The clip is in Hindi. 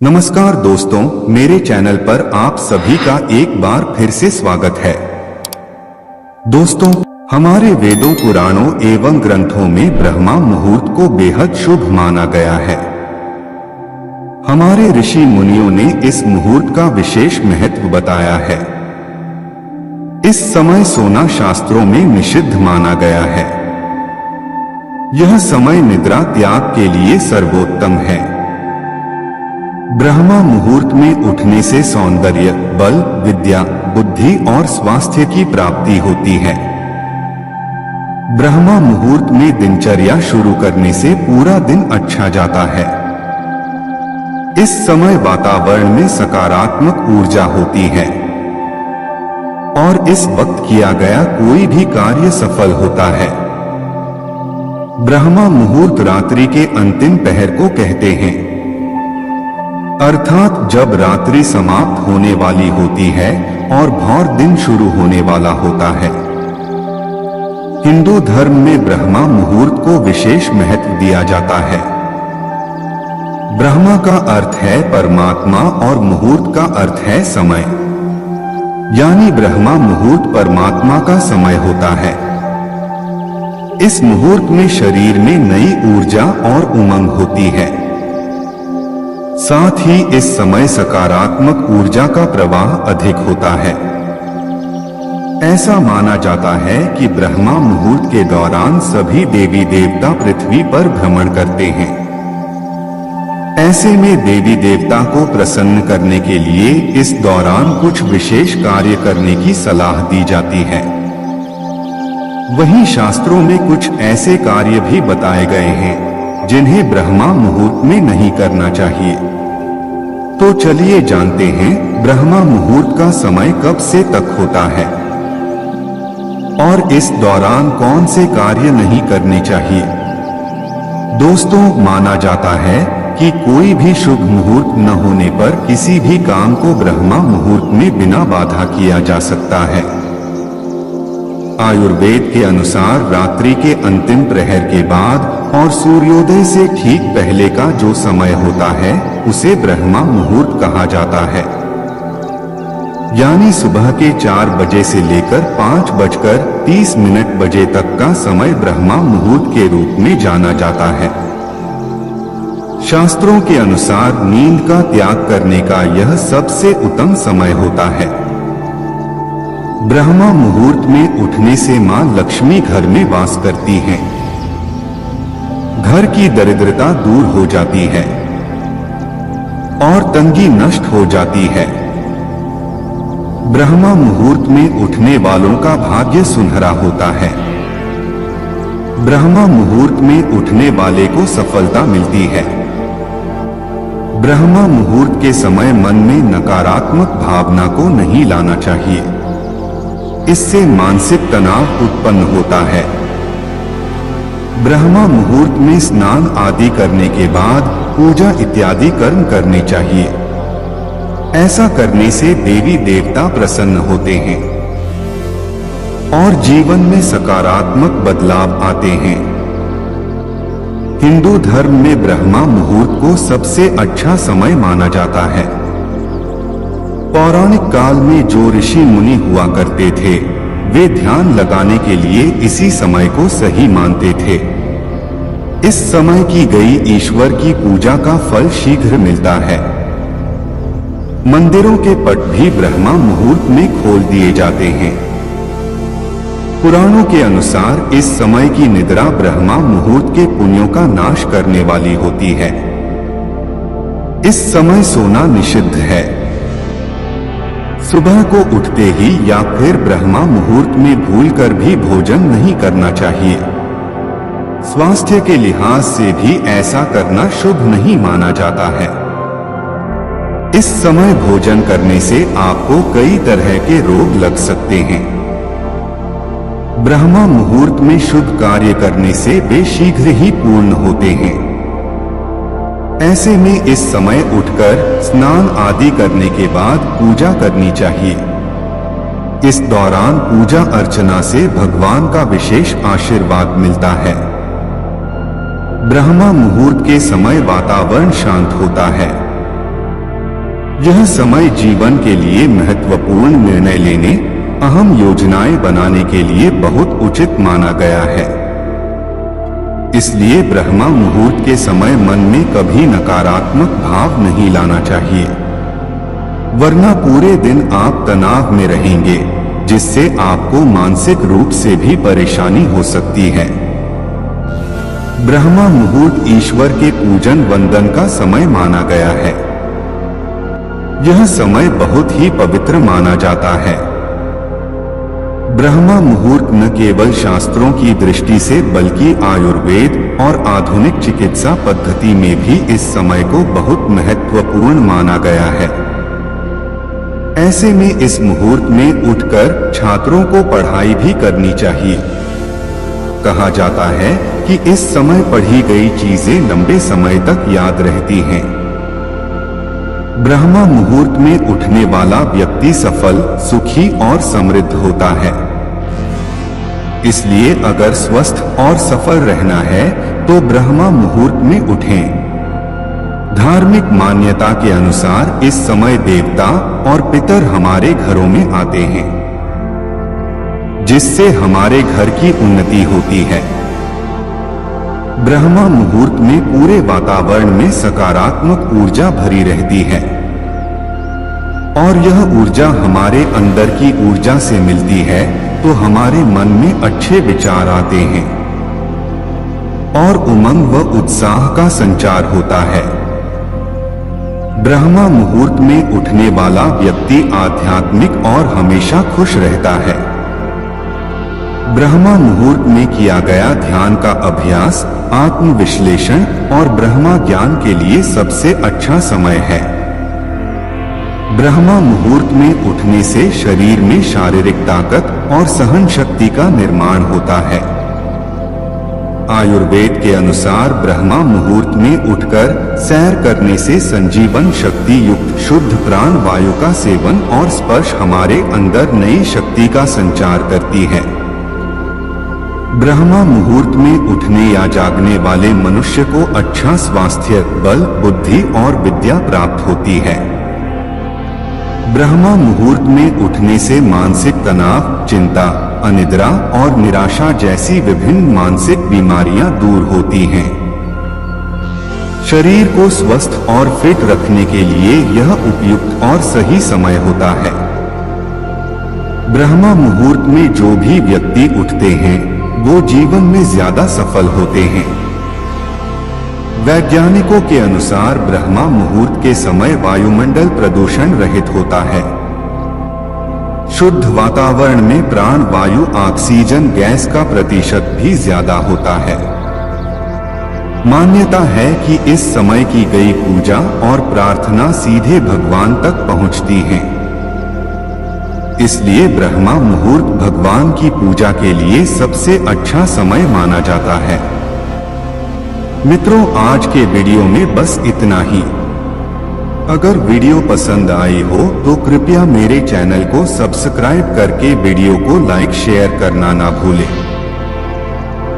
नमस्कार दोस्तों, मेरे चैनल पर आप सभी का एक बार फिर से स्वागत है। दोस्तों, हमारे वेदों, पुराणों एवं ग्रंथों में ब्रह्मा मुहूर्त को बेहद शुभ माना गया है। हमारे ऋषि मुनियों ने इस मुहूर्त का विशेष महत्व बताया है। इस समय सोना शास्त्रों में निषिद्ध माना गया है। यह समय निद्रा त्याग के लिए सर्वोत्तम है। ब्रह्मा मुहूर्त में उठने से सौंदर्य, बल, विद्या, बुद्धि और स्वास्थ्य की प्राप्ति होती है। ब्रह्मा मुहूर्त में दिनचर्या शुरू करने से पूरा दिन अच्छा जाता है। इस समय वातावरण में सकारात्मक ऊर्जा होती है और इस वक्त किया गया कोई भी कार्य सफल होता है। ब्रह्मा मुहूर्त रात्रि के अंतिम पहर को कहते हैं, अर्थात जब रात्रि समाप्त होने वाली होती है और भौर दिन शुरू होने वाला होता है। हिंदू धर्म में ब्रह्मा मुहूर्त को विशेष महत्व दिया जाता है। ब्रह्मा का अर्थ है परमात्मा और मुहूर्त का अर्थ है समय, यानी ब्रह्मा मुहूर्त परमात्मा का समय होता है। इस मुहूर्त में शरीर में नई ऊर्जा और उमंग होती है। साथ ही इस समय सकारात्मक ऊर्जा का प्रवाह अधिक होता है। ऐसा माना जाता है कि ब्रह्मा मुहूर्त के दौरान सभी देवी देवता पृथ्वी पर भ्रमण करते हैं। ऐसे में देवी देवता को प्रसन्न करने के लिए इस दौरान कुछ विशेष कार्य करने की सलाह दी जाती है। वहीं शास्त्रों में कुछ ऐसे कार्य भी बताए गए हैं जिन्हें ब्रह्मा मुहूर्त में नहीं करना चाहिए। तो चलिए जानते हैं ब्रह्मा मुहूर्त का समय कब से तक होता है और इस दौरान कौन से कार्य नहीं करने चाहिए। दोस्तों, माना जाता है कि कोई भी शुभ मुहूर्त न होने पर किसी भी काम को ब्रह्मा मुहूर्त में बिना बाधा किया जा सकता है। आयुर्वेद के अनुसार रात्रि के अंतिम प्रहर के बाद और सूर्योदय से ठीक पहले का जो समय होता है उसे ब्रह्मा मुहूर्त कहा जाता है। यानी सुबह के 4 बजे से लेकर 5:30 बजे तक का समय ब्रह्मा मुहूर्त के रूप में जाना जाता है। शास्त्रों के अनुसार नींद का त्याग करने का यह सबसे उत्तम समय होता है। ब्रह्मा मुहूर्त में उठने से मां लक्ष्मी घर में वास करती हैं। घर की दरिद्रता दूर हो जाती है और तंगी नष्ट हो जाती है। ब्रह्मा मुहूर्त में उठने वालों का भाग्य सुनहरा होता है। ब्रह्मा मुहूर्त में उठने वाले को सफलता मिलती है। ब्रह्मा मुहूर्त के समय मन में नकारात्मक भावना को नहीं लाना चाहिए। इससे मानसिक तनाव उत्पन्न होता है। ब्रह्मा मुहूर्त में स्नान आदि करने के बाद पूजा इत्यादि कर्म करने चाहिए। ऐसा करने से देवी देवता प्रसन्न होते हैं और जीवन में सकारात्मक बदलाव आते हैं। हिंदू धर्म में ब्रह्मा मुहूर्त को सबसे अच्छा समय माना जाता है। पौराणिक काल में जो ऋषि मुनि हुआ करते थे वे ध्यान लगाने के लिए इसी समय को सही मानते थे। इस समय की गई ईश्वर की पूजा का फल शीघ्र मिलता है। मंदिरों के पट भी ब्रह्मा मुहूर्त में खोल दिए जाते हैं। पुराणों के अनुसार इस समय की निद्रा ब्रह्मा मुहूर्त के पुण्यों का नाश करने वाली होती है। इस समय सोना निषिद्ध है। सुबह को उठते ही या फिर ब्रह्मा मुहूर्त में भूलकर भी भोजन नहीं करना चाहिए। स्वास्थ्य के लिहाज से भी ऐसा करना शुभ नहीं माना जाता है। इस समय भोजन करने से आपको कई तरह के रोग लग सकते हैं। ब्रह्मा मुहूर्त में शुभ कार्य करने से वे शीघ्र ही पूर्ण होते हैं। ऐसे में इस समय उठकर स्नान आदि करने के बाद पूजा करनी चाहिए। इस दौरान पूजा अर्चना से भगवान का विशेष आशीर्वाद मिलता है। ब्रह्मा मुहूर्त के समय वातावरण शांत होता है। यह समय जीवन के लिए महत्वपूर्ण निर्णय लेने, अहम योजनाएं बनाने के लिए बहुत उचित माना गया है। इसलिए ब्रह्मा मुहूर्त के समय मन में कभी नकारात्मक भाव नहीं लाना चाहिए, वरना पूरे दिन आप तनाव में रहेंगे, जिससे आपको मानसिक रूप से भी परेशानी हो सकती है। ब्रह्मा मुहूर्त ईश्वर के पूजन वंदन का समय माना गया है। यह समय बहुत ही पवित्र माना जाता है। ब्रह्मा मुहूर्त न केवल शास्त्रों की दृष्टि से बल्कि आयुर्वेद और आधुनिक चिकित्सा पद्धति में भी इस समय को बहुत महत्वपूर्ण माना गया है। ऐसे में इस मुहूर्त में उठकर छात्रों को पढ़ाई भी करनी चाहिए। कहा जाता है कि इस समय पढ़ी गई चीजें लंबे समय तक याद रहती हैं। ब्रह्मा मुहूर्त में उठने वाला व्यक्ति सफल, सुखी और समृद्ध होता है। इसलिए अगर स्वस्थ और सफल रहना है तो ब्रह्मा मुहूर्त में उठें। धार्मिक मान्यता के अनुसार इस समय देवता और पितर हमारे घरों में आते हैं, जिससे हमारे घर की उन्नति होती है। ब्रह्मा मुहूर्त में पूरे वातावरण में सकारात्मक ऊर्जा भरी रहती है और यह ऊर्जा हमारे अंदर की ऊर्जा से मिलती है तो हमारे मन में अच्छे विचार आते हैं और उमंग व उत्साह का संचार होता है। ब्रह्मा मुहूर्त में उठने वाला व्यक्ति आध्यात्मिक और हमेशा खुश रहता है। ब्रह्मा मुहूर्त में किया गया ध्यान का अभ्यास, आत्मविश्लेषण और ब्रह्मा ज्ञान के लिए सबसे अच्छा समय है। ब्रह्मा मुहूर्त में उठने से शरीर में शारीरिक ताकत और सहन शक्ति का निर्माण होता है। आयुर्वेद के अनुसार ब्रह्मा मुहूर्त में उठकर सैर करने से संजीवन शक्ति युक्त शुद्ध प्राण वायु का सेवन और स्पर्श हमारे अंदर नई शक्ति का संचार करती है। ब्रह्मा मुहूर्त में उठने या जागने वाले मनुष्य को अच्छा स्वास्थ्य, बल, बुद्धि और विद्या प्राप्त होती है। ब्रह्मा मुहूर्त में उठने से मानसिक तनाव, चिंता, अनिद्रा और निराशा जैसी विभिन्न मानसिक बीमारियां दूर होती हैं। शरीर को स्वस्थ और फिट रखने के लिए यह उपयुक्त और सही समय होता है। ब्रह्मा मुहूर्त में जो भी व्यक्ति उठते हैं वो जीवन में ज्यादा सफल होते हैं। वैज्ञानिकों के अनुसार ब्रह्मा मुहूर्त के समय वायुमंडल प्रदूषण रहित होता है। शुद्ध वातावरण में प्राण वायु ऑक्सीजन गैस का प्रतिशत भी ज्यादा होता है। मान्यता है कि इस समय की गई पूजा और प्रार्थना सीधे भगवान तक पहुंचती हैं। इसलिए ब्रह्मा मुहूर्त भगवान की पूजा के लिए सबसे अच्छा समय माना जाता है। मित्रों, आज के वीडियो में बस इतना ही। अगर वीडियो पसंद आई हो तो कृपया मेरे चैनल को सब्सक्राइब करके वीडियो को लाइक शेयर करना ना भूलें।